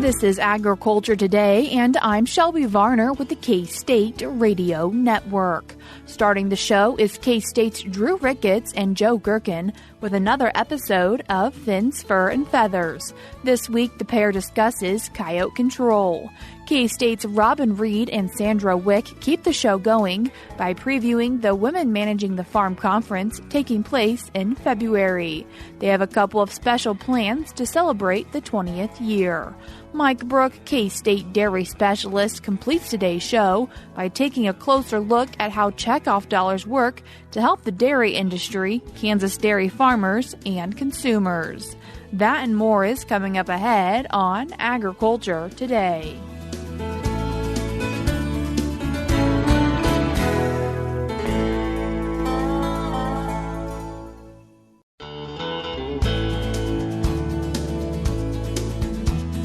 This is Agriculture Today, and I'm Shelby Varner with the K-State Radio Network. Starting the show is K-State's Drew Ricketts and Joe Gerken with another episode of Fins, Fur, and Feathers. This week, the pair discusses Coyote Control. K-State's Reid and Sandra Wick keep the show going by previewing the Women Managing the Farm Conference taking place in February. They have a couple of special plans to celebrate the 20th year. Mike Brouk, K-State dairy specialist, completes today's show by taking a closer look at how checkoff dollars work to help the dairy industry, Kansas dairy farmers, and consumers. That and more is coming up ahead on Agriculture Today.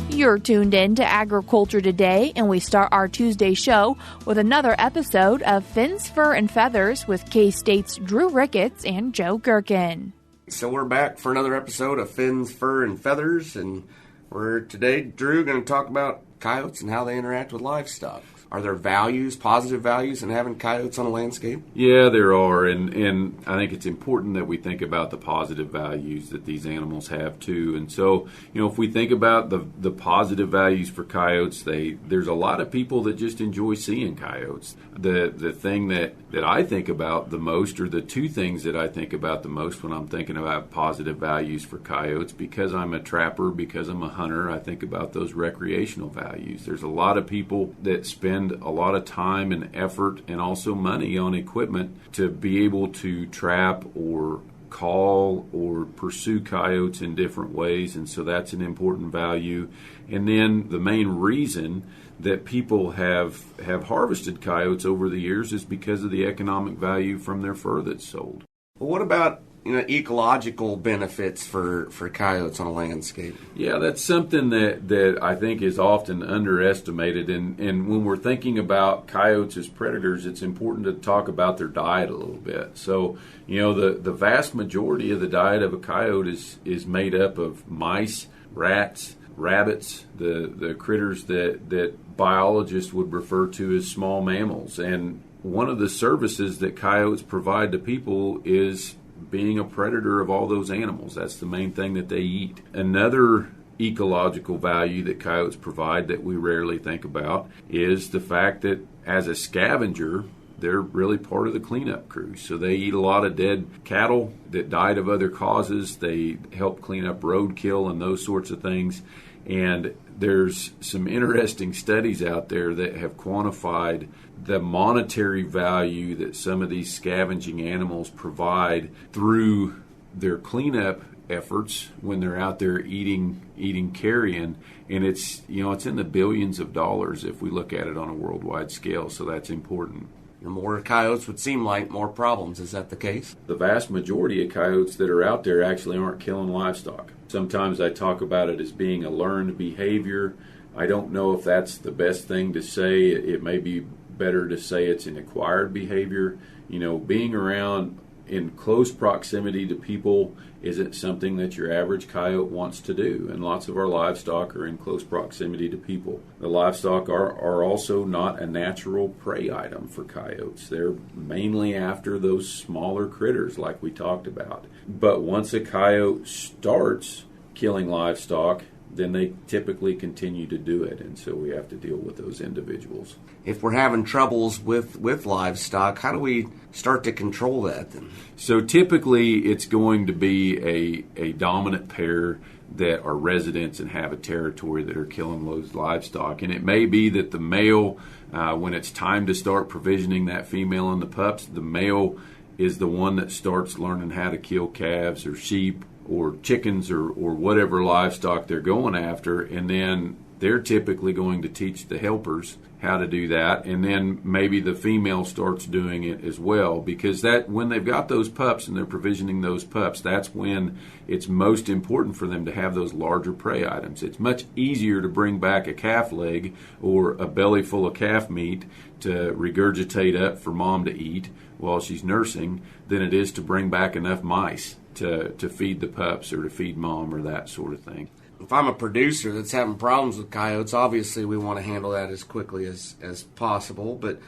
You're tuned in to Agriculture Today, and we start our Tuesday show with another episode of Fins, Fur, and Feathers with K-State's Drew Ricketts and Joe Gerken. So we're back for another episode of Fins, Fur, and Feathers, and we're today, Drew, going to talk about coyotes and how they interact with livestock. Are there values, positive values, in having coyotes on a landscape? Yeah, there are, and I think it's important that we think about the positive values that these animals have too. And so, if we think about the positive values for coyotes, there's a lot of people that just enjoy seeing coyotes. The thing that I think about the most, or the two things that I think about the most when I'm thinking about positive values for coyotes, because I'm a trapper, because I'm a hunter, I think about those recreational values. There's a lot of people that spend a lot of time and effort and also money on equipment to be able to trap or call or pursue coyotes in different ways, and so that's an important value. And then the main reason that people have harvested coyotes over the years is because of the economic value from their fur that's sold. Well, what about ecological benefits for coyotes on a landscape? Yeah, that's something that I think is often underestimated. And when we're thinking about coyotes as predators, it's important to talk about their diet a little bit. So, the vast majority of the diet of a coyote is made up of mice, rats, rabbits, the critters that biologists would refer to as small mammals. And one of the services that coyotes provide to people is being a predator of all those animals. That's the main thing that they eat. Another ecological value that coyotes provide that we rarely think about is the fact that as a scavenger, they're really part of the cleanup crew. So they eat a lot of dead cattle that died of other causes. They help clean up roadkill and those sorts of things. And there's some interesting studies out there that have quantified the monetary value that some of these scavenging animals provide through their cleanup efforts when they're out there eating carrion, and it's in the billions of dollars if we look at it on a worldwide scale. So that's important. The more coyotes would seem like more problems. Is that the case? The vast majority of coyotes that are out there actually aren't killing livestock. Sometimes I talk about it as being a learned behavior. I don't know if that's the best thing to say. It may be better to say it's an acquired behavior. Being around in close proximity to people isn't something that your average coyote wants to do, and lots of our livestock are in close proximity to people. The livestock are also not a natural prey item for coyotes. They're mainly after those smaller critters like we talked about. But once a coyote starts killing livestock, then they typically continue to do it, and so we have to deal with those individuals. If we're having troubles with livestock, how do we start to control that then? So typically it's going to be a dominant pair that are residents and have a territory that are killing those livestock. And it may be that the male, when it's time to start provisioning that female and the pups, the male is the one that starts learning how to kill calves or sheep or chickens or whatever livestock they're going after, and then they're typically going to teach the helpers how to do that, and then maybe the female starts doing it as well, because that when they've got those pups and they're provisioning those pups, that's when it's most important for them to have those larger prey items. It's much easier to bring back a calf leg or a belly full of calf meat to regurgitate up for mom to eat while she's nursing than it is to bring back enough mice to feed the pups or to feed mom or that sort of thing. If I'm a producer that's having problems with coyotes, obviously we want to handle that as quickly as possible. But,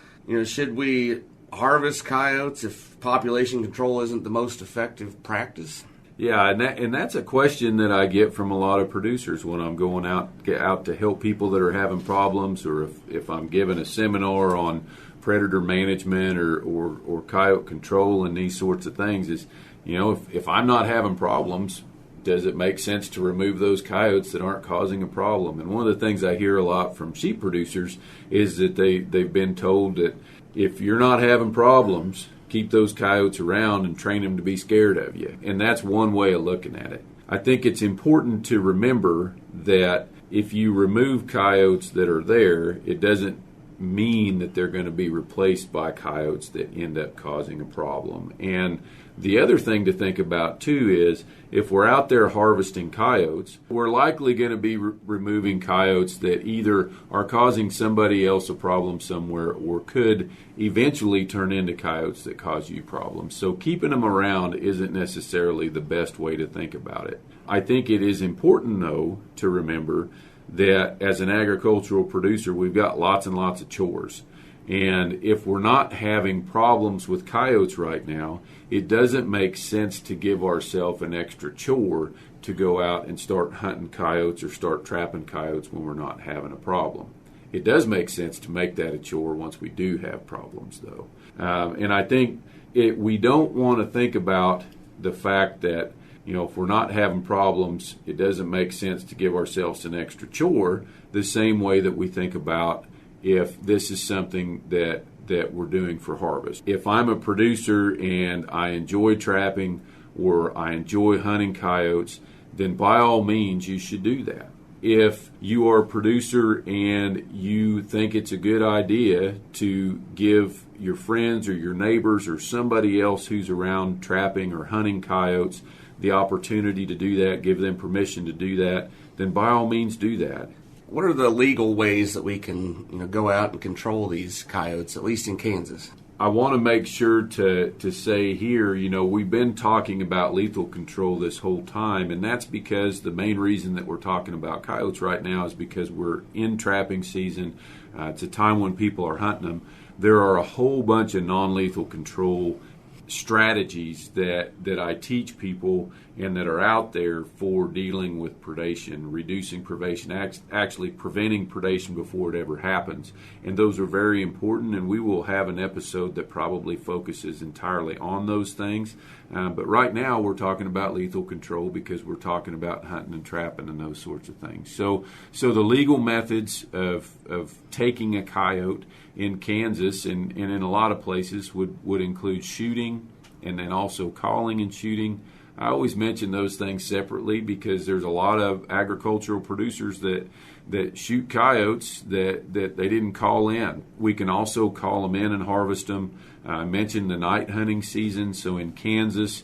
should we harvest coyotes if population control isn't the most effective practice? Yeah, and that's a question that I get from a lot of producers when I'm going out to help people that are having problems, or if I'm giving a seminar on predator management or coyote control and these sorts of things. Is, if I'm not having problems, does it make sense to remove those coyotes that aren't causing a problem? And one of the things I hear a lot from sheep producers is that they've been told that if you're not having problems, keep those coyotes around and train them to be scared of you. And that's one way of looking at it. I think it's important to remember that if you remove coyotes that are there, it doesn't mean that they're going to be replaced by coyotes that end up causing a problem. And the other thing to think about too is if we're out there harvesting coyotes, we're likely going to be removing coyotes that either are causing somebody else a problem somewhere or could eventually turn into coyotes that cause you problems. So keeping them around isn't necessarily the best way to think about it. I think it is important, though, to remember that as an agricultural producer, we've got lots and lots of chores. And if we're not having problems with coyotes right now, it doesn't make sense to give ourselves an extra chore to go out and start hunting coyotes or start trapping coyotes when we're not having a problem. It does make sense to make that a chore once we do have problems, though. And I think we don't want to think about the fact that, if we're not having problems, it doesn't make sense to give ourselves an extra chore the same way that we think about if this is something that we're doing for harvest. If I'm a producer and I enjoy trapping or I enjoy hunting coyotes, then by all means you should do that. If you are a producer and you think it's a good idea to give your friends or your neighbors or somebody else who's around trapping or hunting coyotes the opportunity to do that, give them permission to do that, then by all means do that. What are the legal ways that we can go out and control these coyotes, at least in Kansas? I want to make sure to say here, we've been talking about lethal control this whole time, and that's because the main reason that we're talking about coyotes right now is because we're in trapping season. It's a time when people are hunting them. There are a whole bunch of non-lethal control strategies that I teach people and that are out there for dealing with predation, reducing predation, actually preventing predation before it ever happens. And those are very important, and we will have an episode that probably focuses entirely on those things. But right now we're talking about lethal control because we're talking about hunting and trapping and those sorts of things. So the legal methods of taking a coyote in Kansas and in a lot of places would include shooting and then also calling and shooting. I always mention those things separately because there's a lot of agricultural producers that shoot coyotes that they didn't call in. We can also call them in and harvest them. I mentioned the night hunting season. So in Kansas,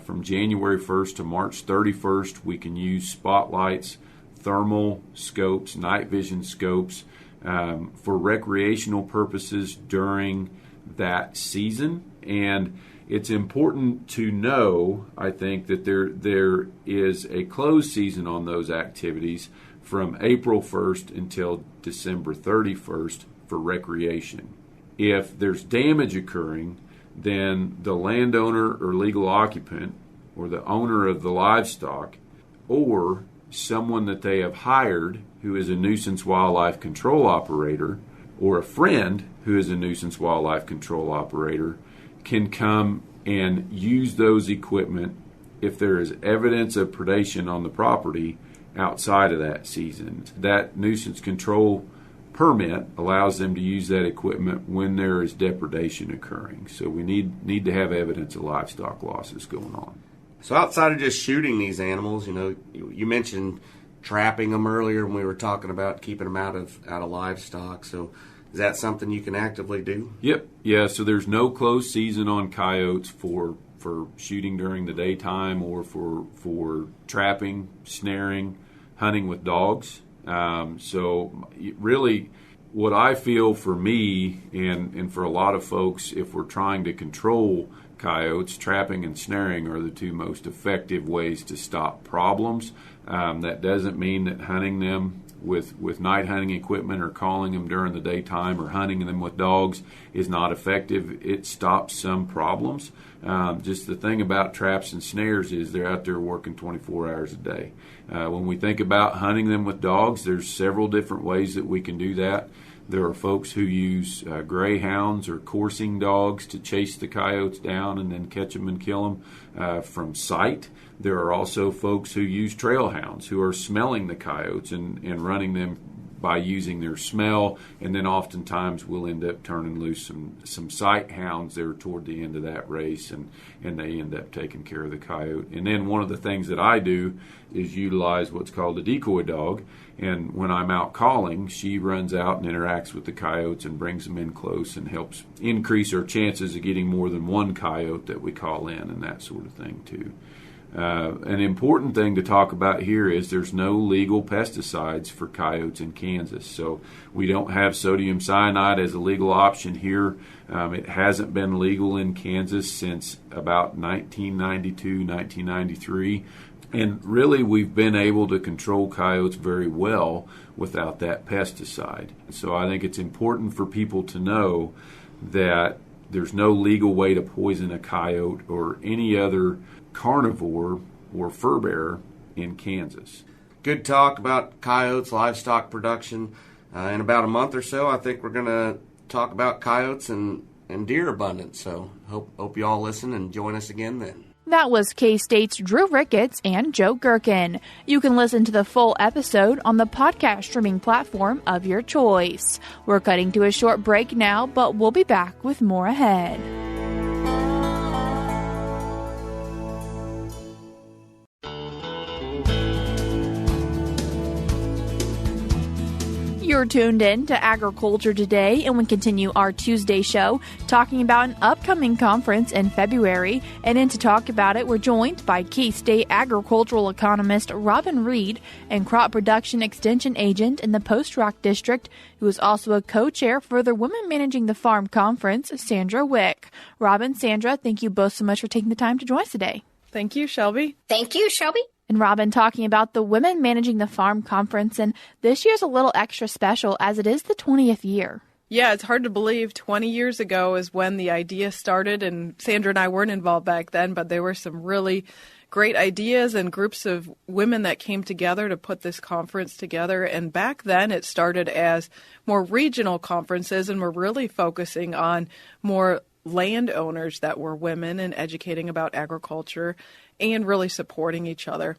from January 1st to March 31st, we can use spotlights, thermal scopes, night vision scopes for recreational purposes during that season. And it's important to know, I think, that there is a closed season on those activities from April 1st until December 31st for recreation. If there's damage occurring, then the landowner or legal occupant or the owner of the livestock or someone that they have hired who is a nuisance wildlife control operator or a friend who is a nuisance wildlife control operator can come and use those equipment if there is evidence of predation on the property outside of that season. That nuisance control permit allows them to use that equipment when there is depredation occurring. So we need to have evidence of livestock losses going on. So outside of just shooting these animals, you mentioned trapping them earlier when we were talking about keeping them out of livestock. So is that something you can actively do? Yep. Yeah, so there's no closed season on coyotes for shooting during the daytime or for trapping, snaring, hunting with dogs. So really what I feel for me and for a lot of folks, if we're trying to control coyotes, trapping and snaring are the two most effective ways to stop problems. That doesn't mean that hunting them with night hunting equipment or calling them during the daytime or hunting them with dogs is not effective. It stops some problems. Just the thing about traps and snares is they're out there working 24 hours a day. When we think about hunting them with dogs, there's several different ways that we can do that. There are folks who use greyhounds or coursing dogs to chase the coyotes down and then catch them and kill them from sight. There are also folks who use trail hounds who are smelling the coyotes and running them by using their smell, and then oftentimes we'll end up turning loose some sight hounds there toward the end of that race, and they end up taking care of the coyote. And then one of the things that I do is utilize what's called a decoy dog, and when I'm out calling, she runs out and interacts with the coyotes and brings them in close and helps increase our chances of getting more than one coyote that we call in and that sort of thing too. An important thing to talk about here is there's no legal pesticides for coyotes in Kansas. So we don't have sodium cyanide as a legal option here. It hasn't been legal in Kansas since about 1992, 1993. And really, we've been able to control coyotes very well without that pesticide. So I think it's important for people to know that there's no legal way to poison a coyote or any other carnivore or fur bearer in Kansas. Good talk about coyotes, livestock production. In about a month or so, I think we're going to talk about coyotes and deer abundance. So hope you all listen and join us again then. That was K-State's Drew Ricketts and Joe Gerken. You can listen to the full episode on the podcast streaming platform of your choice. We're cutting to a short break now, but we'll be back with more ahead. You're tuned in to Agriculture Today, and we continue our Tuesday show talking about an upcoming conference in February. And in to talk about it, we're joined by K-State agricultural economist Reid and crop production extension agent in the Post Rock District, who is also a co-chair for the Women Managing the Farm Conference, Sandra Wick. Rob and Sandra, thank you both so much for taking the time to join us today. Thank you, Shelby. Thank you, Shelby. And Robin talking about the Women Managing the Farm Conference, and this year's a little extra special as it is the 20th year. Yeah, it's hard to believe 20 years ago is when the idea started, and Sandra and I weren't involved back then, but there were some really great ideas and groups of women that came together to put this conference together. And back then it started as more regional conferences, and we're really focusing on more landowners that were women and educating about agriculture and really supporting each other.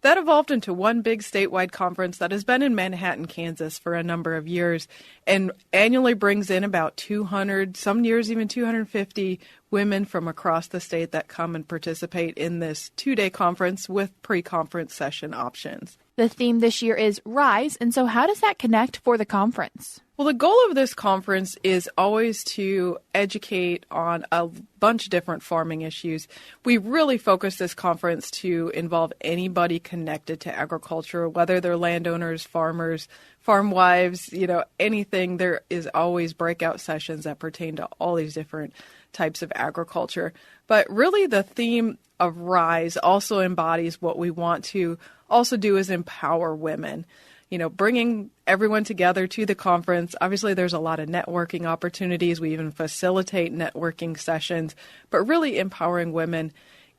That evolved into one big statewide conference that has been in Manhattan, Kansas for a number of years and annually brings in about 200, some years even 250 women from across the state that come and participate in this two-day conference with pre-conference session options. The theme this year is Rise, and so how does that connect for the conference? Well, the goal of this conference is always to educate on a bunch of different farming issues. We really focus this conference to involve anybody connected to agriculture, whether they're landowners, farmers, farm wives, anything. There is always breakout sessions that pertain to all these different types of agriculture. But really the theme of Rise also embodies what we want to also do is empower women. Bringing everyone together to the conference. Obviously, there's a lot of networking opportunities. We even facilitate networking sessions, but really empowering women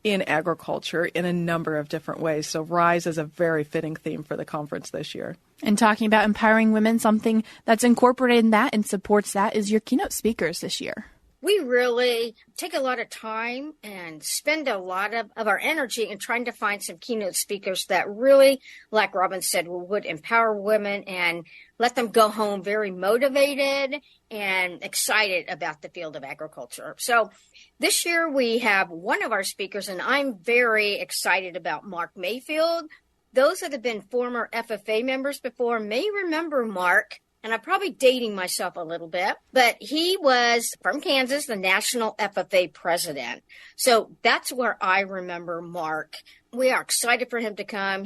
in agriculture in a number of different ways. So Rise is a very fitting theme for the conference this year. And talking about empowering women, something that's incorporated in that and supports that is your keynote speakers this year. We really take a lot of time and spend a lot of our energy in trying to find some keynote speakers that really, like Robin said, would empower women and let them go home very motivated and excited about the field of agriculture. So this year we have one of our speakers, and I'm very excited about Mark Mayfield. Those that have been former FFA members before may remember Mark. And I'm probably dating myself a little bit, but he was from Kansas, the national FFA president. So that's where I remember Mark. We are excited for him to come.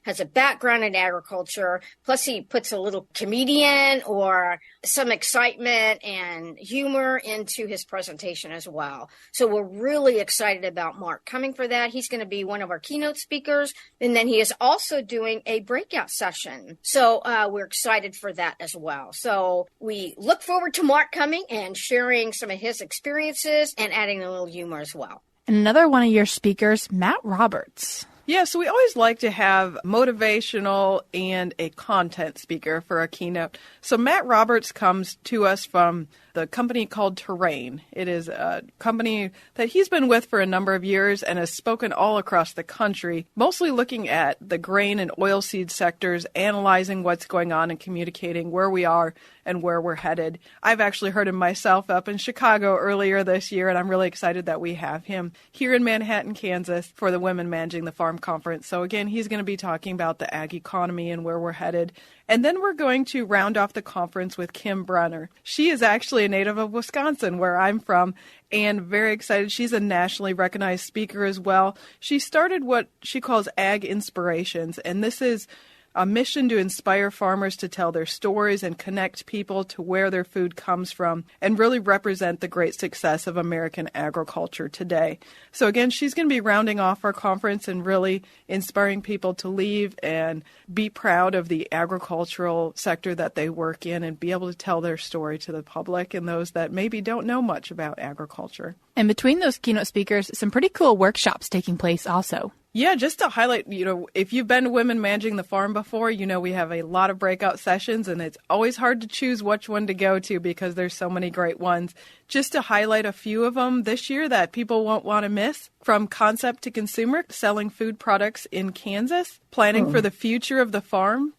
Has a background in agriculture. Plus, he puts a little comedian or some excitement and humor into his presentation as well. So we're really excited about Mark coming for that. He's going to be one of our keynote speakers. And then he is also doing a breakout session. So we're excited for that as well. So we look forward to Mark coming and sharing some of his experiences and adding a little humor as well. And another one of your speakers, Matt Roberts. Yeah, so we always like to have motivational and a content speaker for our keynote. So Matt Roberts comes to us from the company called Terrain. It is a company that he's been with for a number of years and has spoken all across the country, mostly looking at the grain and oilseed sectors, analyzing what's going on and communicating where we are and where we're headed. I've actually heard him myself up in Chicago earlier this year, and I'm really excited that we have him here in Manhattan, Kansas for the Women Managing the Farm Conference. So again, he's going to be talking about the ag economy and where we're headed. And then we're going to round off the conference with Kim Brunner. She is actually a native of Wisconsin, where I'm from, and very excited. She's a nationally recognized speaker as well. She started what she calls Ag Inspirations, and this is a mission to inspire farmers to tell their stories and connect people to where their food comes from and really represent the great success of American agriculture today. So again, she's going to be rounding off our conference and really inspiring people to leave and be proud of the agricultural sector that they work in and be able to tell their story to the public and those that maybe don't know much about agriculture. And between those keynote speakers, some pretty cool workshops taking place also. Yeah, just to highlight, if you've been to Women Managing the Farm before, we have a lot of breakout sessions, and it's always hard to choose which one to go to because there's so many great ones. Just to highlight a few of them this year that people won't want to miss, from concept to consumer, selling food products in Kansas, planning for the future of the farm,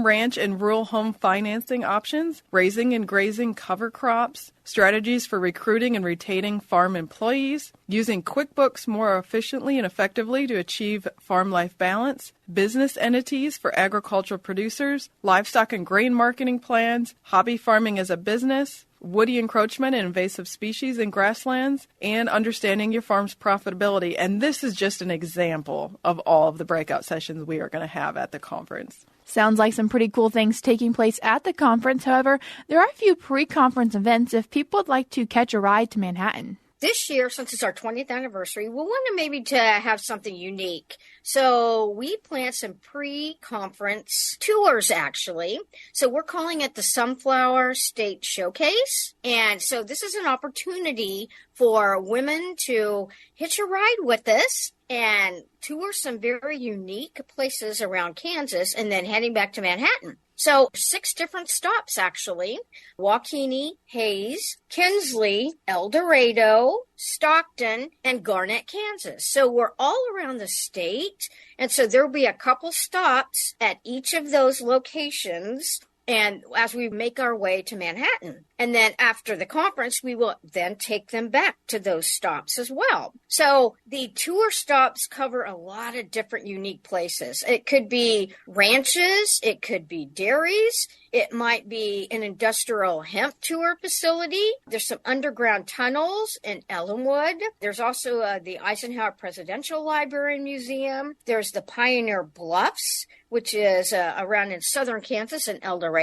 ranch, and rural home financing options, raising and grazing cover crops, strategies for recruiting and retaining farm employees, using QuickBooks more efficiently and effectively to achieve farm-life balance, business entities for agricultural producers, livestock and grain marketing plans, hobby farming as a business, woody encroachment and invasive species in grasslands, and understanding your farm's profitability. And this is just an example of all of the breakout sessions we are going to have at the conference. Sounds like some pretty cool things taking place at the conference. However, there are a few pre-conference events if people would like to catch a ride to Manhattan. This year, since it's our 20th anniversary, we'll want to maybe to have something unique. So we plan some pre-conference tours, actually. So we're calling it the Sunflower State Showcase. And so this is an opportunity for women to hitch a ride with us and tour some very unique places around Kansas and then heading back to Manhattan. So 6 different stops, actually: Waukegan, Hayes, Kinsley, El Dorado, Stockton, and Garnett, Kansas. So we're all around the state. And so there'll be a couple stops at each of those locations. And as we make our way to Manhattan, and then after the conference, we will then take them back to those stops as well. So the tour stops cover a lot of different unique places. It could be ranches, it could be dairies, it might be an industrial hemp tour facility. There's some underground tunnels in Ellenwood. There's also the Eisenhower Presidential Library and Museum. There's the Pioneer Bluffs, which is around in southern Kansas and El Dorado.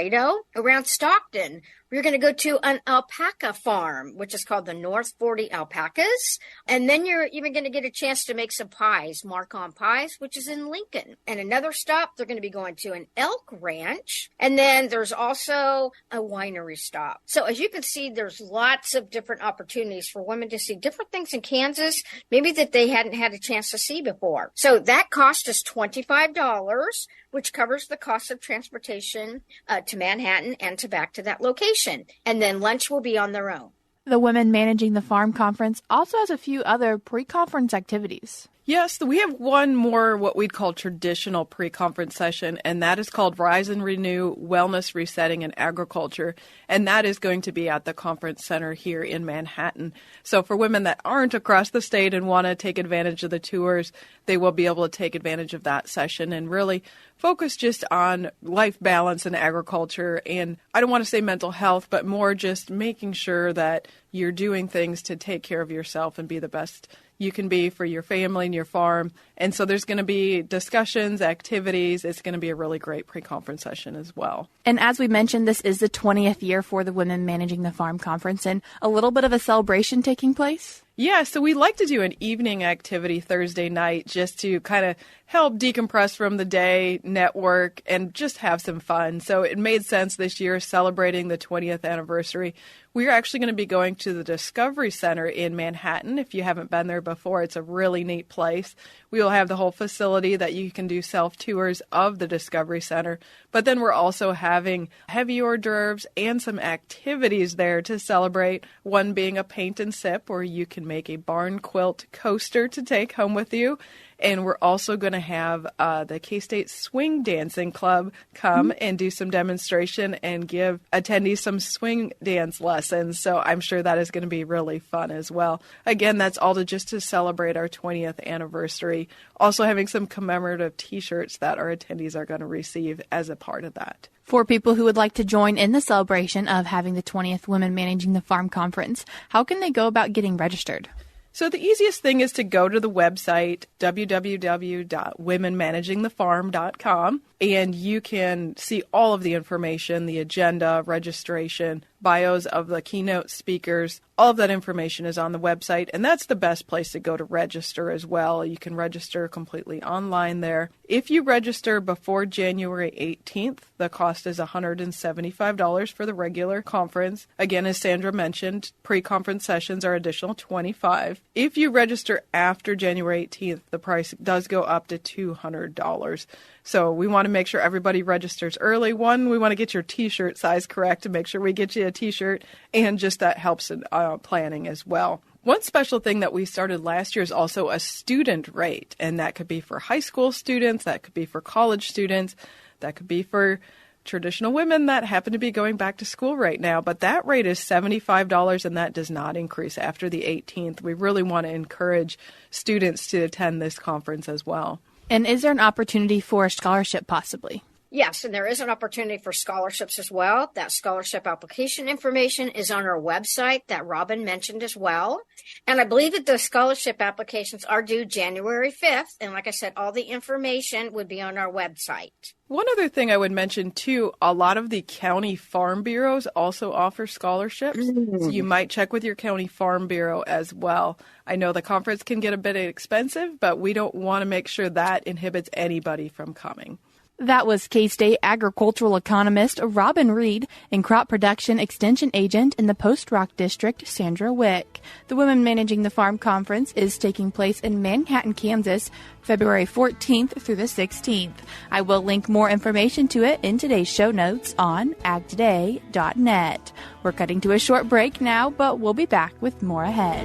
Around Stockton, we're going to go to an alpaca farm, which is called the North 40 Alpacas. And then you're even going to get a chance to make some pies, Marcon Pies, which is in Lincoln. And another stop, they're going to be going to an elk ranch. And then there's also a winery stop. So as you can see, there's lots of different opportunities for women to see different things in Kansas, maybe that they hadn't had a chance to see before. So that cost is $25, which covers the cost of transportation to Manhattan and to back to that location. And then lunch will be on their own. The Women Managing the Farm Conference also has a few other pre-conference activities. Yes, we have one more what we'd call traditional pre-conference session, and that is called Rise and Renew Wellness, Resetting, and Agriculture, and that is going to be at the conference center here in Manhattan. So for women that aren't across the state and want to take advantage of the tours, they will be able to take advantage of that session and really focus just on life balance and agriculture, and I don't want to say mental health, but more just making sure that you're doing things to take care of yourself and be the best you can be for your family and your farm. And so there's going to be discussions, activities. It's going to be a really great pre-conference session as well. And as we mentioned, this is the 20th year for the Women Managing the Farm Conference, and a little bit of a celebration taking place. Yeah, so we like to do an evening activity Thursday night just to kind of help decompress from the day, network, and just have some fun. So it made sense this year, celebrating the 20th anniversary. We're actually going to be going to the Discovery Center in Manhattan. If you haven't been there before, it's a really neat place. We will have the whole facility that you can do self-tours of the Discovery Center. But then we're also having heavy hors d'oeuvres and some activities there to celebrate, one being a paint and sip, where you can make a barn quilt coaster to take home with you. And we're also going to have the K-State Swing Dancing Club come and do some demonstration and give attendees some swing dance lessons. So I'm sure that is going to be really fun as well. Again, that's all just to celebrate our 20th anniversary. Also having some commemorative T-shirts that our attendees are going to receive as a part of that. For people who would like to join in the celebration of having the 20th Women Managing the Farm Conference, how can they go about getting registered? So the easiest thing is to go to the website, www.womenmanagingthefarm.com, and you can see all of the information, the agenda, registration, bios of the keynote speakers. All of that information is on the website, and that's the best place to go to register as well. You can register completely online there. If you register before January 18th, the cost is $175 for the regular conference. Again, as Sandra mentioned, pre-conference sessions are additional $25. If you register after January 18th, the price does go up to $200. So we want to make sure everybody registers early. One, we want to get your T-shirt size correct to make sure we get you a T-shirt, and just that helps in planning as well. One special thing that we started last year is also a student rate, and that could be for high school students, that could be for college students, that could be for traditional women that happen to be going back to school right now. But that rate is $75, and that does not increase after the 18th. We really want to encourage students to attend this conference as well. And is there an opportunity for a scholarship possibly? Yes, and there is an opportunity for scholarships as well. That scholarship application information is on our website that Robin mentioned as well. And I believe that the scholarship applications are due January 5th. And like I said, all the information would be on our website. One other thing I would mention, too, a lot of the county farm bureaus also offer scholarships. So you might check with your county farm bureau as well. I know the conference can get a bit expensive, but we don't want to make sure that inhibits anybody from coming. That was K-State agricultural economist Robin Reid and crop production extension agent in the Post Rock District, Sandra Wick. The Women Managing the Farm Conference is taking place in Manhattan, Kansas, February 14th through the 16th. I will link more information to it in today's show notes on agtoday.net. We're cutting to a short break now, but we'll be back with more ahead.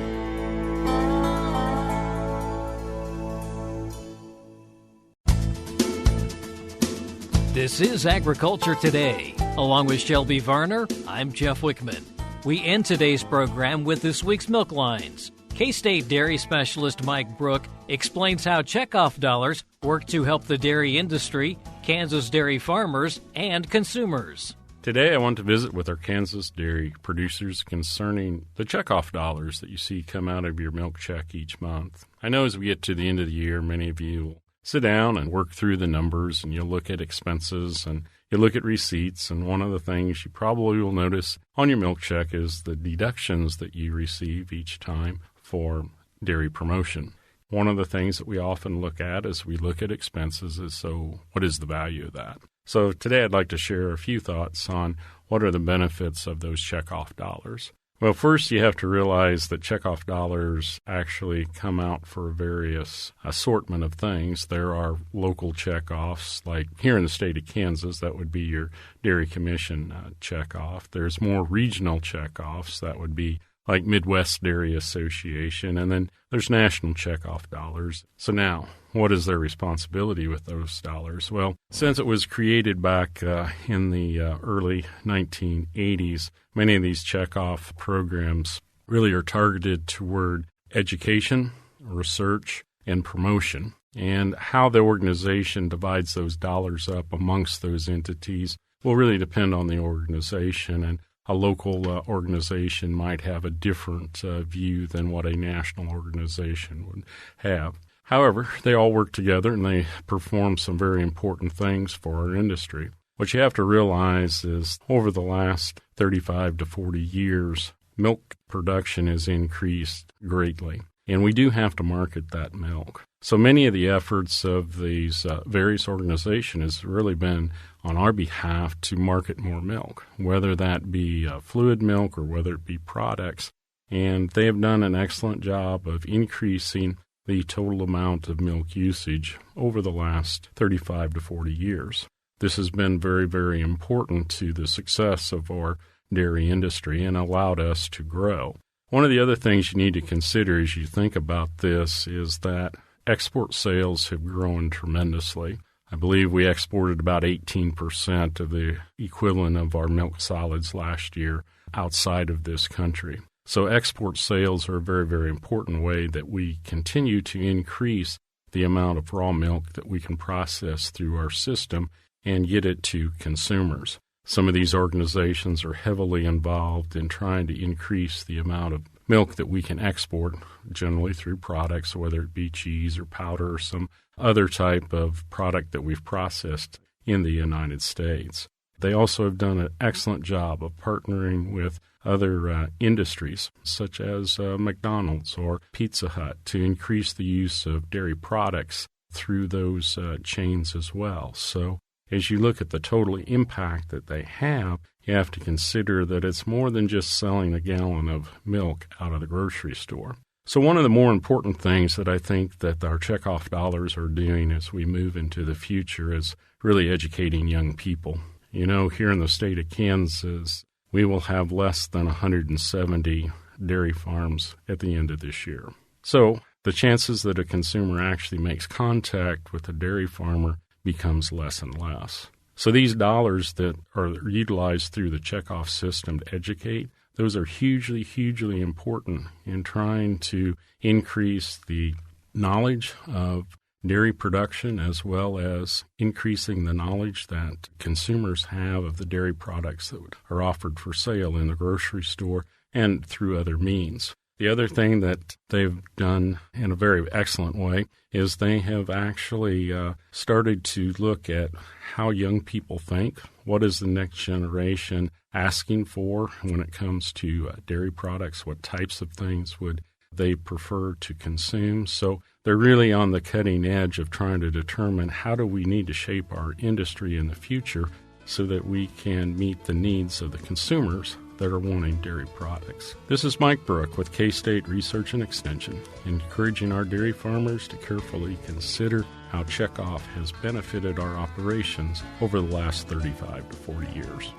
This is Agriculture Today. Along with Shelby Varner, I'm Jeff Wickman. We end today's program with this week's milk lines. K-State dairy specialist Mike Brouk explains how checkoff dollars work to help the dairy industry, Kansas dairy farmers, and consumers. Today I want to visit with our Kansas dairy producers concerning the checkoff dollars that you see come out of your milk check each month. I know as we get to the end of the year, many of you will sit down and work through the numbers, and you'll look at expenses and you look at receipts, and one of the things you probably will notice on your milk check is the deductions that you receive each time for dairy promotion. One of the things that we often look at as we look at expenses is, so what is the value of that? So today I'd like to share a few thoughts on what are the benefits of those checkoff dollars. Well, first you have to realize that checkoff dollars actually come out for various assortment of things. There are local checkoffs, like here in the state of Kansas, that would be your Dairy Commission checkoff. There's more regional checkoffs, that would be like Midwest Dairy Association, and then there's national checkoff dollars. So now, what is their responsibility with those dollars? Well, since it was created back in the early 1980s, many of these checkoff programs really are targeted toward education, research, and promotion. And how the organization divides those dollars up amongst those entities will really depend on the organization. And a local organization might have a different view than what a national organization would have. However, they all work together and they perform some very important things for our industry. What you have to realize is over the last 35 to 40 years, milk production has increased greatly, and we do have to market that milk. So many of the efforts of these various organizations has really been on our behalf to market more milk, whether that be fluid milk or whether it be products. And they have done an excellent job of increasing the total amount of milk usage over the last 35 to 40 years. This has been very, very important to the success of our dairy industry and allowed us to grow. One of the other things you need to consider as you think about this is that export sales have grown tremendously. I believe we exported about 18% of the equivalent of our milk solids last year outside of this country. So export sales are a very, very important way that we continue to increase the amount of raw milk that we can process through our system and get it to consumers. Some of these organizations are heavily involved in trying to increase the amount of milk that we can export, generally through products, whether it be cheese or powder or some other type of product that we've processed in the United States. They also have done an excellent job of partnering with other industries, such as McDonald's or Pizza Hut, to increase the use of dairy products through those chains as well. So as you look at the total impact that they have, you have to consider that it's more than just selling a gallon of milk out of the grocery store. So one of the more important things that I think that our checkoff dollars are doing as we move into the future is really educating young people. You know, here in the state of Kansas, we will have less than 170 dairy farms at the end of this year. So the chances that a consumer actually makes contact with a dairy farmer becomes less and less. So these dollars that are utilized through the checkoff system to educate, those are hugely, hugely important in trying to increase the knowledge of dairy production as well as increasing the knowledge that consumers have of the dairy products that are offered for sale in the grocery store and through other means. The other thing that they've done in a very excellent way is they have actually started to look at how young people think. What is the next generation asking for when it comes to dairy products? What types of things would they prefer to consume? So they're really on the cutting edge of trying to determine how do we need to shape our industry in the future so that we can meet the needs of the consumers that are wanting dairy products. This is Mike Brouk with K-State Research and Extension, encouraging our dairy farmers to carefully consider how checkoff has benefited our operations over the last 35 to 40 years.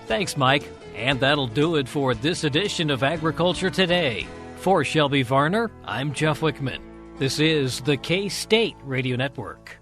Thanks, Mike. And that'll do it for this edition of Agriculture Today. For Shelby Varner, I'm Jeff Wickman. This is the K-State Radio Network.